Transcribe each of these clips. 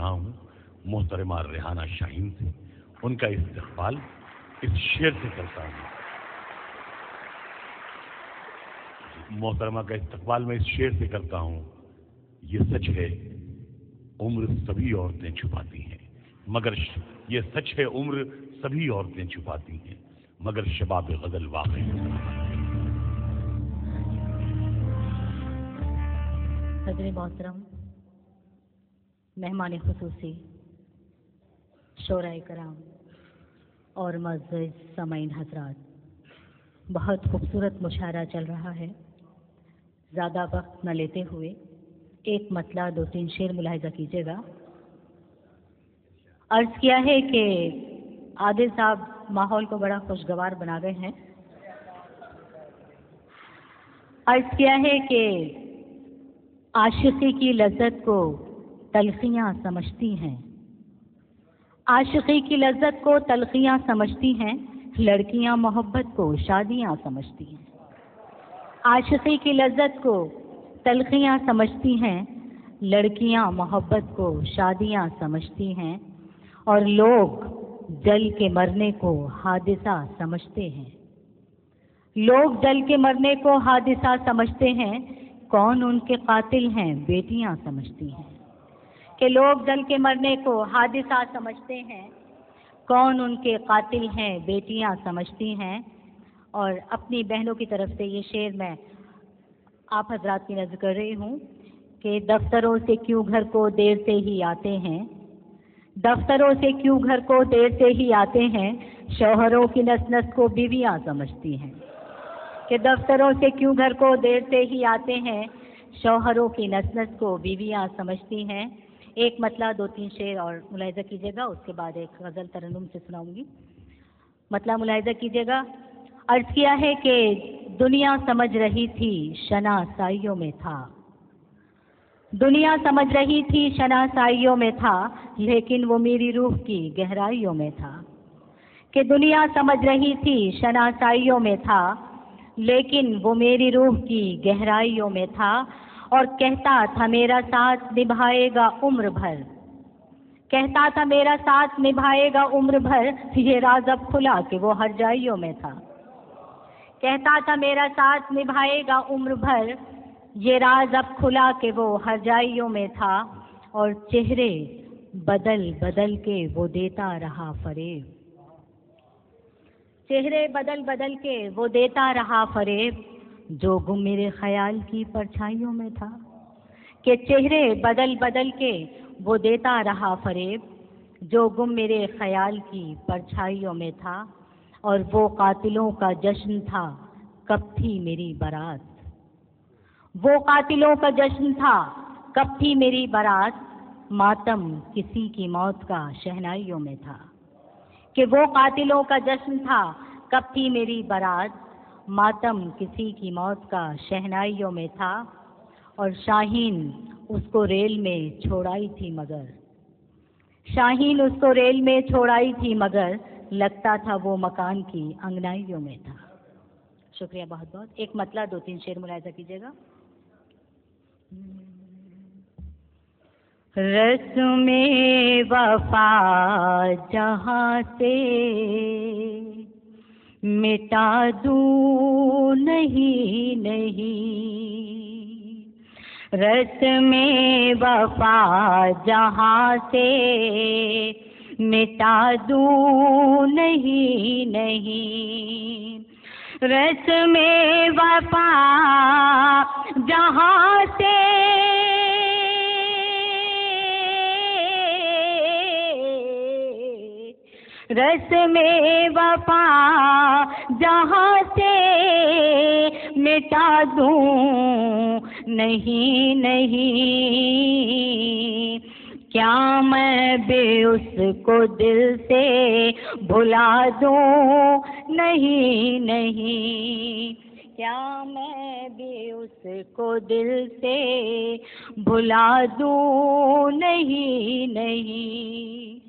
रहा हूँ मोहतरमा रेहाना शाहीन से। उनका इस्तकबाल इस शेर से करता हूँ। मोहतरमा का इस्तकबाल मैं इस शेर से करता हूँ। ये सच है उम्र सभी औरतें छुपाती हैं, मगर ये सच है उम्र सभी औरतें छुपाती हैं, मगर शबाब गजल वाक़ई हज़रत मोहतरम मेहमान खुसूसी शोराए कराम और मुअज़्ज़ज़ सामाईन हज़रात, बहुत खूबसूरत मुशायरा चल रहा है। ज़्यादा वक्त न लेते हुए एक मतला 2-3 शेर मुलाहिज़ा कीजिएगा। अर्ज़ किया है कि आदिल साहब माहौल को बड़ा खुशगवार बना गए हैं। अर्ज़ किया है कि आशिक़ी की लज़्ज़त को तलख़ियाँ समझती हैं, आशिक़ी की लज़्ज़त को तलख़ियाँ समझती हैं, लड़कियाँ मोहब्बत को शादियाँ समझती हैं। आशिक़ी की लज़्ज़त को तलख़ियाँ समझती हैं, लड़कियाँ मोहब्बत को शादियाँ समझती हैं, और लोग जल के मरने को हादिसा समझते हैं। लोग जल के मरने को हादिसा समझते हैं, कौन उनके कातिल हैं बेटियां समझती हैं। कि लोग जल के मरने को हादिसा समझते हैं, कौन उनके कातिल हैं बेटियां समझती हैं। और अपनी बहनों की तरफ से ये शेर मैं आप हजरात की नज़र कर रही हूँ कि दफ्तरों से क्यों घर को देर से ही आते हैं, दफ्तरों से क्यों घर को देर से ही आते हैं, शौहरों की नस नस को बीवियाँ समझती हैं। कि दफ्तरों से क्यों घर को देर से ही आते हैं, शौहरों की नस नस को बीवियाँ समझती हैं। एक मतला 2-3 शेर और मुलाहिज़ा कीजिएगा, उसके बाद एक गज़ल तरन्नुम से सुनाऊंगी। मतला मुलाहिज़ा कीजिएगा। अर्ज़ किया है कि दुनिया समझ रही थी शनासाइयों में था, दुनिया समझ रही थी शनासाइयों में था, लेकिन वो मेरी रूह की गहराइयों में था। कि दुनिया समझ रही थी शनासाइयों में था, लेकिन वो मेरी रूह की गहराइयों में था, और कहता था मेरा साथ निभाएगा उम्र भर, कहता था मेरा साथ निभाएगा उम्र भर, ये राज अब खुला कि वो हर जाइयों में था। कहता था मेरा साथ निभाएगा उम्र भर, ये राज अब खुला कि वो हर जाइयों में था, और चेहरे बदल बदल के वो देता रहा फरेब, चेहरे बदल बदल के वो देता रहा फरेब, जो गुम मेरे ख्याल की परछाइयों में था। कि चेहरे बदल बदल के वो देता रहा फरेब, जो गुम मेरे ख्याल की परछाइयों में था, और वो कातिलों का जश्न था कब थी मेरी बारात, वो कातिलों का जश्न था कब थी मेरी बारात, मातम किसी की मौत का शहनाइयों में था। कि वो कातिलों का जश्न था कब थी मेरी बारात, मातम किसी की मौत का शहनाइयों में था, और शाहीन उसको रेल में छोड़ाई थी मगर, शाहीन उसको रेल में छोड़ाई थी मगर, लगता था वो मकान की अंगनाइयों में था। शुक्रिया बहुत बहुत। एक मतला 2-3 शेर मुलाहिज़ा कीजिएगा। रस्म-ए वफा जहाँ से मिटा दूँ नहीं नहीं, रस्म-ए वफा जहाँ से मिटा दूँ नहीं नहीं, रस्म-ए वफा जहाँ से रस्म-ए वफा जहाँ से मिटा दूँ नहीं नहीं, क्या मैं भी उसको दिल से भुला दूँ नहीं नहीं, क्या मैं भी उसको दिल से भुला दूँ नहीं नहीं।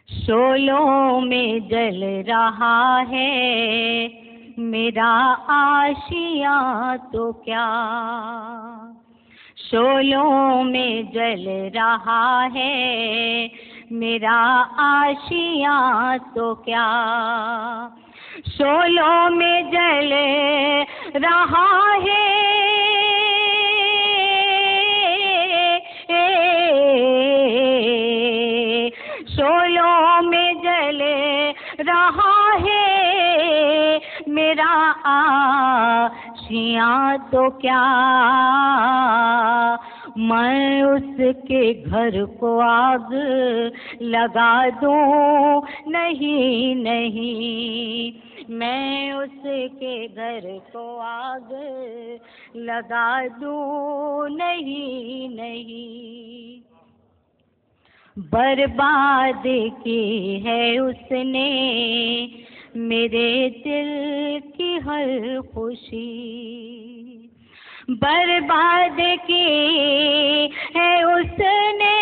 शोलों में जल रहा है मेरा आशियाँ तो क्या, شعلوں میں جل رہا ہے میرا آشیاں تو کیا، شعلوں میں جل رہا ہے شعلوں میں جل رہا ہے میرا آشیاں تو کیا، میں اس کے گھر کو آگ لگا دوں، نہیں نہیں، میں اس کے گھر کو آگ لگا دوں، نہیں نہیں، برباد کی ہے اس نے میرے دل کی ہر خوشی، برباد کی ہے اس نے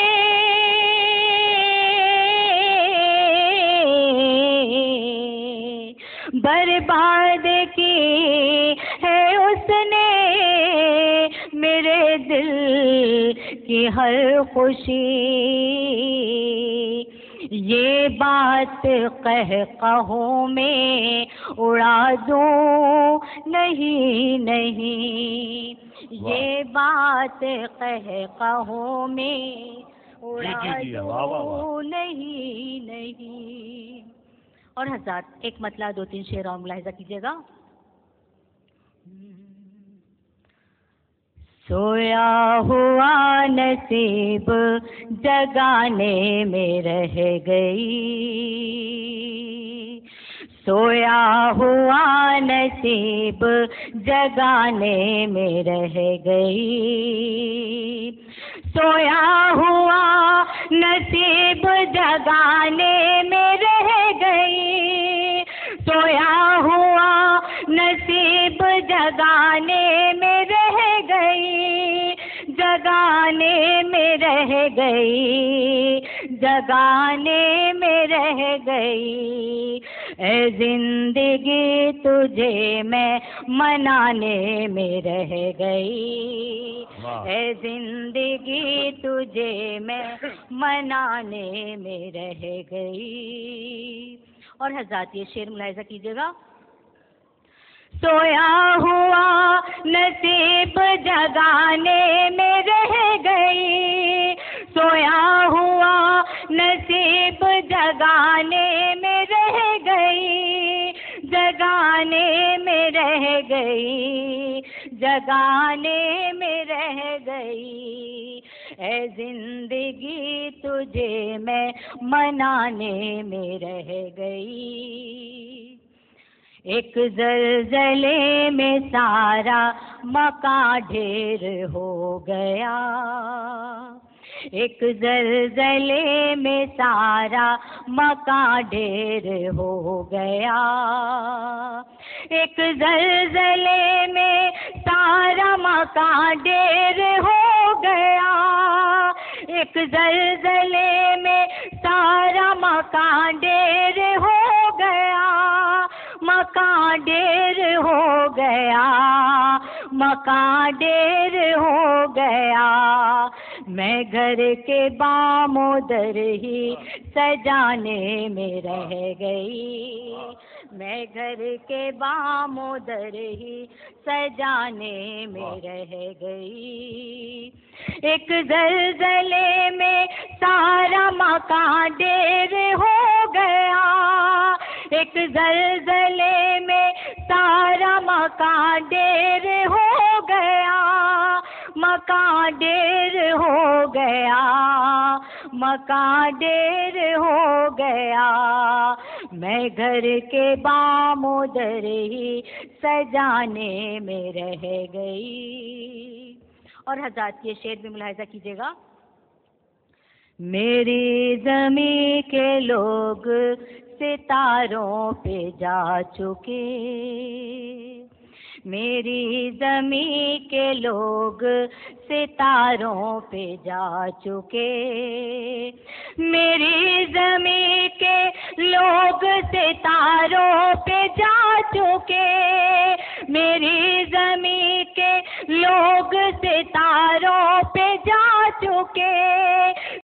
برباد کی ہے اس نے میرے دل کی ہر خوشی، یہ بات قہقہوں میں اڑا دوں، نہیں نہیں، یہ بات قہقہوں میں اڑا دوں، نہیں نہیں۔ اور حضرات ایک مطلع دو تین شعر اور ملاحظہ کیجیے گا۔ سویا ہوا نصیب جگانے میں رہ گئی، سویا ہوا نصیب جگانے میں رہ گئی، سویا ہوا نصیب جگانے میں رہ گئی، سویا ہوا نصیب جگانے میں رہ گئی، جگانے میں رہ گئی، جگانے میں رہ گئی، اے زندگی تجھے میں منانے میں رہ گئی، اے زندگی تجھے میں منانے میں رہ گئی۔ اور حضرات یہ شعر ملاحظہ کیجیے گا۔ سویا ہوا نصیب جگانے میں رہ گئی، سویا ہوا نصیب جگانے میں رہ گئی، جگانے میں رہ گئی، جگانے میں رہ گئی، اے زندگی تجھے میں منانے میں رہ گئی، ایک زلزلے میں سارا مکان ڈھیر ہو گیا، ایک زلزلے میں سارا مکان ڈھیر ہو گیا، ایک زلزلے میں سارا مکان ڈھیر ہو گیا، ایک زلزلے میں سارا مکان ڈھیر ہو گیا، مکان ڈھیر ہو گیا، مکان ڈھیر ہو گیا، میں گھر کے بام و در ہی سجانے میں رہ گئی، میں گھر کے بام و در ہی سجانے میں رہ گئی، ایک زلزلے میں سارا مکان ڈھیر ہو گیا، ایک زلزلے میں سارا مکان ڈھیر ہو گیا، مکان ڈھیر ہو گیا، مکان ڈھیر ہو گیا، میں گھر کے بام و در ہی سجانے میں رہ گئی۔ اور حضرات یہ شعر بھی ملاحظہ کیجیے گا۔ میری زمین کے لوگ ستاروں پہ جا چکے، میری زمین کے لوگ ستاروں پہ جا چکے، میری زمین کے لوگ ستاروں پہ جا چکے، میری زمین کے لوگ ستاروں پہ جا چکے،